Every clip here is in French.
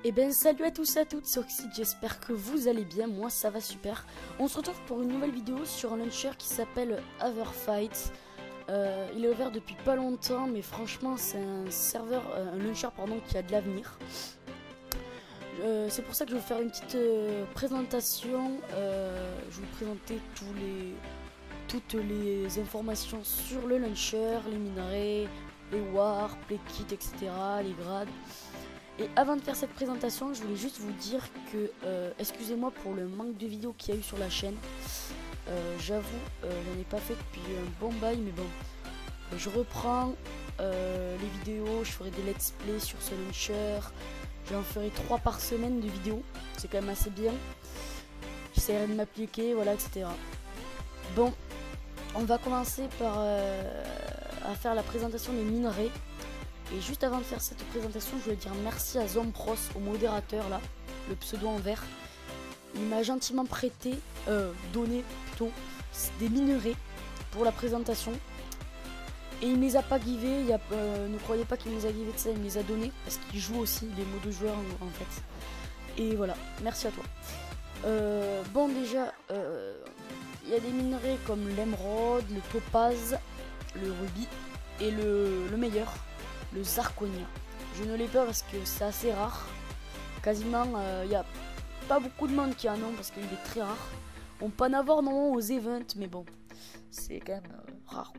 Et ben salut à tous et à toutes, c'est Oxyd, j'espère que vous allez bien, moi ça va super. On se retrouve pour une nouvelle vidéo sur un launcher qui s'appelle Everfight. Il est ouvert depuis pas longtemps, mais franchement c'est un serveur, un launcher pardon, qui a de l'avenir. C'est pour ça que je vais vous faire une petite présentation. Je vais vous présenter toutes les informations sur le launcher, les minerais, les warps, les kits, etc., les grades. Et avant de faire cette présentation, je voulais juste vous dire que, excusez-moi pour le manque de vidéos qu'il y a eu sur la chaîne. J'avoue, j'en ai pas fait depuis un bon bail, mais bon, je reprends les vidéos, je ferai des let's play sur ce launcher. J'en ferai 3 par semaine de vidéos, c'est quand même assez bien. J'essaierai de m'appliquer, voilà, etc. Bon, on va commencer par à faire la présentation des minerais. Et juste avant de faire cette présentation, je voulais dire merci à Zompros, au modérateur là, le pseudo en vert. Il m'a gentiment donné plutôt des minerais pour la présentation. Et il ne les a pas givés, ne croyez pas qu'il les a givés de ça, il me les a donnés parce qu'il joue aussi les modes de joueurs en fait. Et voilà, merci à toi. Bon déjà, il y a des minerais comme l'émeraude, le topaz, le rubis et le meilleur, le zirconia. Je ne l'ai pas parce que c'est assez rare. Quasiment, il n'y a pas beaucoup de monde qui en ont parce qu'il est très rare. On peut en avoir normalement aux events, mais bon, c'est quand même rare.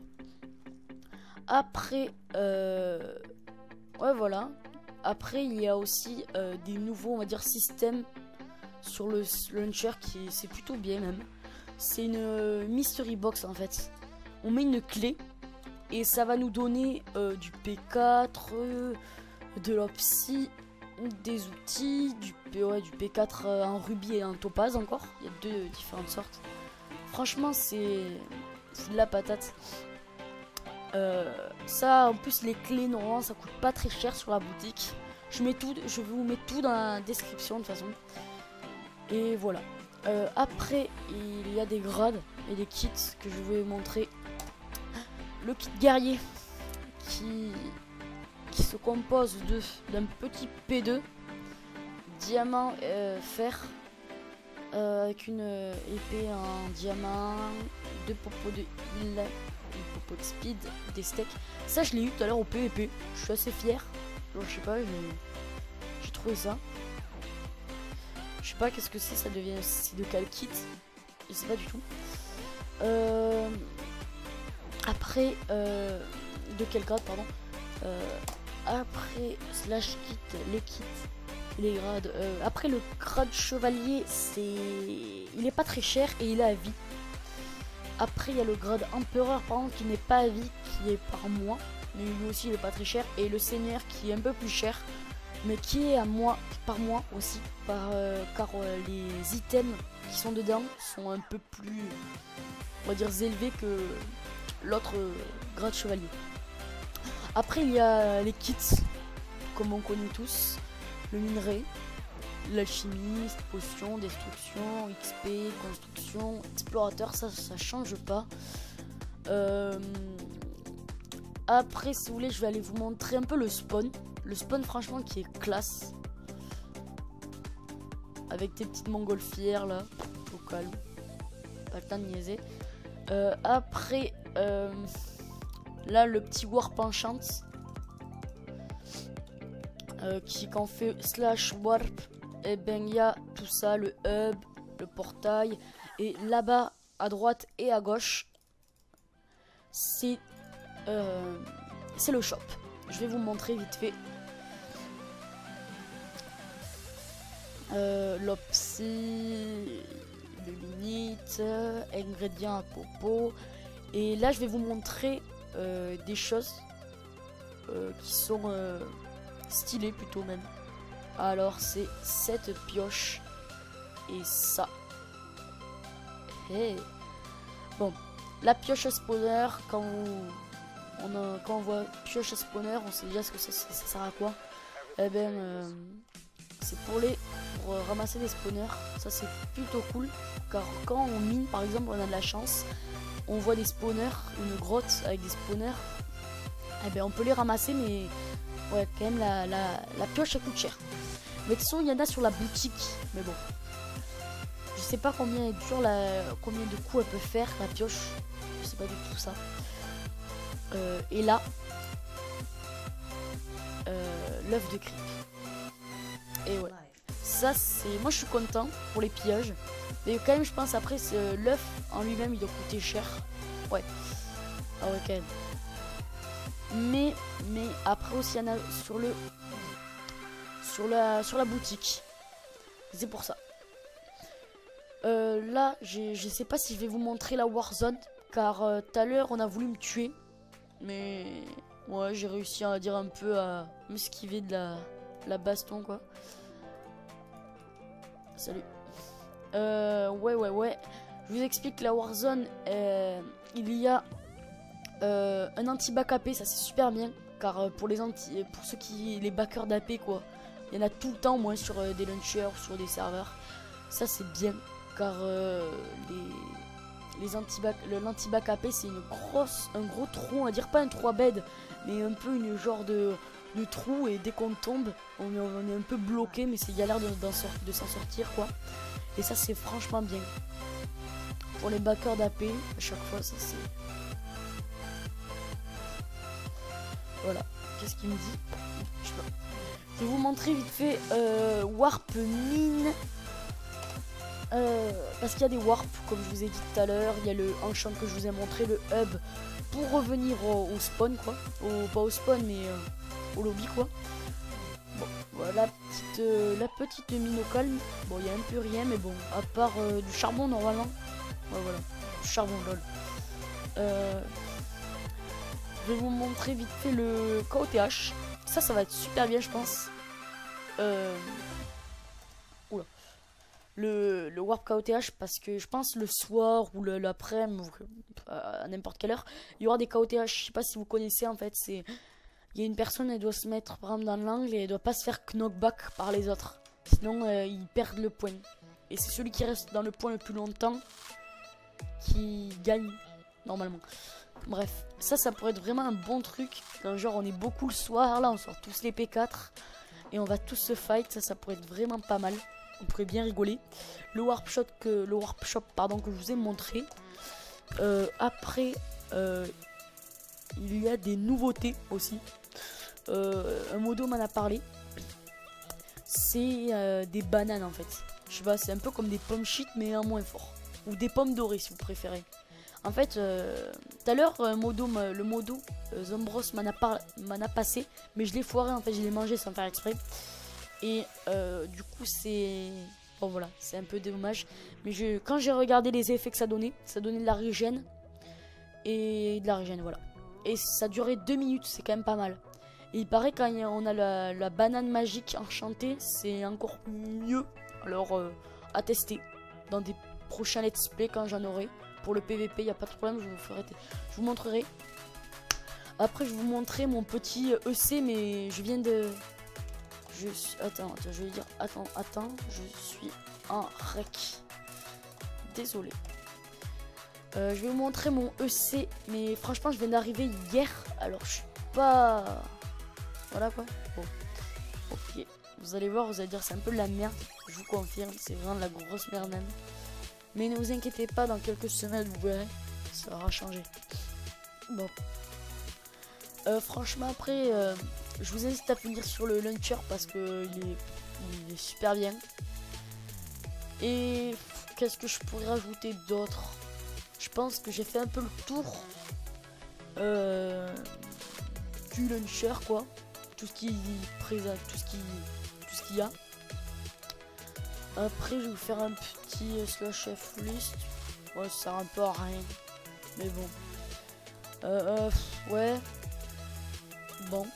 Après, ouais voilà. Après, il y a aussi des nouveaux, on va dire, systèmes sur le launcher qui c'est plutôt bien même. C'est une mystery box en fait. On met une clé. Et ça va nous donner du P4, de l'Opsy, des outils, du P4 en rubis et en topaz encore. Il y a 2 différentes sortes. Franchement, c'est de la patate. Ça, en plus, les clés, normalement, ça coûte pas très cher sur la boutique. Je vais vous mettre tout dans la description de toute façon. Et voilà. Après, il y a des grades et des kits que je vais vous montrer. Le kit guerrier qui se compose d'un petit P2 diamant fer avec une épée en diamant, 2 popos de heal, une popo de speed, des steaks. Ça je l'ai eu tout à l'heure au PVP, je suis assez fier. Genre, je sais pas, j'ai trouvé ça. Je sais pas qu'est-ce que c'est, ça devient, c'est de quel kit, je sais pas du tout. Après, de quel grade, pardon. Après, slash kit, les kits, les grades. Après, le grade chevalier, il est pas très cher et il est à vie. Après, il y a le grade empereur, par contre, qui n'est pas à vie, qui est par mois. Mais lui aussi, il est pas très cher. Et le seigneur, qui est un peu plus cher, mais qui est par mois aussi. Car les items qui sont dedans sont un peu plus, on va dire, élevés que l'autre grade chevalier. Après il y a les kits comme on connaît tous, le minerai, l'alchimie, potion, destruction, XP, construction, explorateur, ça change pas. Après si vous voulez je vais aller vous montrer un peu le spawn franchement qui est classe, avec tes petites montgolfières là au calme, pas le temps de niaiser. Après là le petit warp enchant qui quand fait slash warp, et ben il y a tout ça, le hub, le portail, et là-bas à droite et à gauche c'est le shop. Je vais vous montrer vite fait. L'Opsy, le limite, ingrédients à popo. Et là je vais vous montrer des choses qui sont stylées plutôt même. Alors c'est cette pioche et ça. Hey. Bon, la pioche à spawner, quand on voit pioche à spawner, on sait déjà ce que ça sert à quoi. Eh ben c'est pour ramasser des spawners. Ça c'est plutôt cool, car quand on mine par exemple, on a de la chance, on voit des spawners, une grotte avec des spawners, eh ben on peut les ramasser, mais ouais, quand même la pioche ça coûte cher. Mais de toute façon, il y en a sur la boutique. Mais bon. Je sais pas combien combien de coups elle peut faire, la pioche. Je sais pas du tout ça. Et là, l'œuf de creep. Et ouais. Ça, c'est. Moi, je suis content pour les pillages. Mais quand même, je pense après, l'œuf en lui-même, il doit coûter cher. Ouais. Ah ouais, quand même. Mais après aussi, il y en a sur la boutique. C'est pour ça. Là, je sais pas si je vais vous montrer la Warzone. Car tout à l'heure, on a voulu me tuer. Mais ouais, j'ai réussi à dire un peu à m'esquiver de la baston, quoi. Salut. Ouais. Je vous explique la Warzone. Il y a un anti-back AP, ça c'est super bien. Car pour ceux qui les backers d'AP, quoi. Il y en a tout le temps, moins sur des launchers, sur des serveurs. Ça c'est bien. Car l'anti-back AP, c'est un gros trou, on va dire pas un trou à bed, mais un peu une genre de trou, et dès qu'on tombe, on est un peu bloqué, mais c'est galère de s'en sortir, quoi. Et ça c'est franchement bien. Pour les backers d'AP, à chaque fois, ça c'est... Voilà. Qu'est-ce qu'il me dit? Je sais pas. Je vais vous montrer vite fait Warp Mine. Parce qu'il y a des warps, comme je vous ai dit tout à l'heure. Il y a le enchant que je vous ai montré, le hub, pour revenir au spawn, quoi. Pas au spawn, mais au lobby, quoi. Bon, voilà la petite mine au calme. Bon, il n'y a un peu rien, mais bon, à part du charbon normalement. Ouais, voilà, du charbon, lol. Je vais vous montrer vite fait le KOTH. Ça va être super bien, je pense. Oula. Le warp KOTH, parce que je pense le soir ou l'après-midi, à n'importe quelle heure, il y aura des KOTH. Je sais pas si vous connaissez, en fait, c'est... Il y a une personne, elle doit se mettre par exemple dans l'angle et elle doit pas se faire knockback par les autres. Sinon, ils perdent le point. Et c'est celui qui reste dans le point le plus longtemps qui gagne, normalement. Bref, ça pourrait être vraiment un bon truc. Quand genre on est beaucoup le soir, là on sort tous les P4 et on va tous se fight. Ça pourrait être vraiment pas mal. On pourrait bien rigoler. Le warp shop que je vous ai montré. Après, il y a des nouveautés aussi. Un modo m'en a parlé. C'est des bananes en fait. Je sais pas, c'est un peu comme des pommes shit mais en moins fort. Ou des pommes dorées si vous préférez. En fait, tout à l'heure, le modo Zombros m'en a passé, mais je l'ai foiré, en fait, je l'ai mangé sans faire exprès. Et du coup, c'est... Bon, voilà, c'est un peu dommage. Mais quand j'ai regardé les effets que ça donnait de la régène. Et de la régène, voilà. Et ça durait 2 minutes, c'est quand même pas mal. Et il paraît quand on a la banane magique enchantée, c'est encore mieux. Alors, à tester dans des prochains let's play quand j'en aurai. Pour le PVP, il n'y a pas de problème, je vous montrerai. Après, je vais vous montrer mon petit EC, mais je viens de... Attends, je vais dire... Attends, je suis en rec. Désolé. Je vais vous montrer mon EC, mais franchement, je viens d'arriver hier, alors je suis pas... Voilà quoi. Bon. Ok, vous allez voir, vous allez dire c'est un peu de la merde, je vous confirme, c'est vraiment de la grosse merde même. Mais ne vous inquiétez pas, dans quelques semaines, vous verrez, ça aura changé. Bon. Franchement, après, je vous invite à venir sur le launcher parce que il est super bien. Et qu'est-ce que je pourrais rajouter d'autre? Je pense que j'ai fait un peu le tour du launcher, quoi. Tout ce qui présente, tout ce qu'il y a. Après, je vais vous faire un petit slash F list. Ouais, ça sert un peu à rien. Mais bon. Ouais. Bon.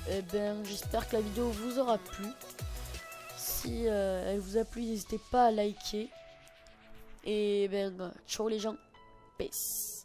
Eh ben, j'espère que la vidéo vous aura plu. Si elle vous a plu, n'hésitez pas à liker. Et ben, ciao les gens. Peace.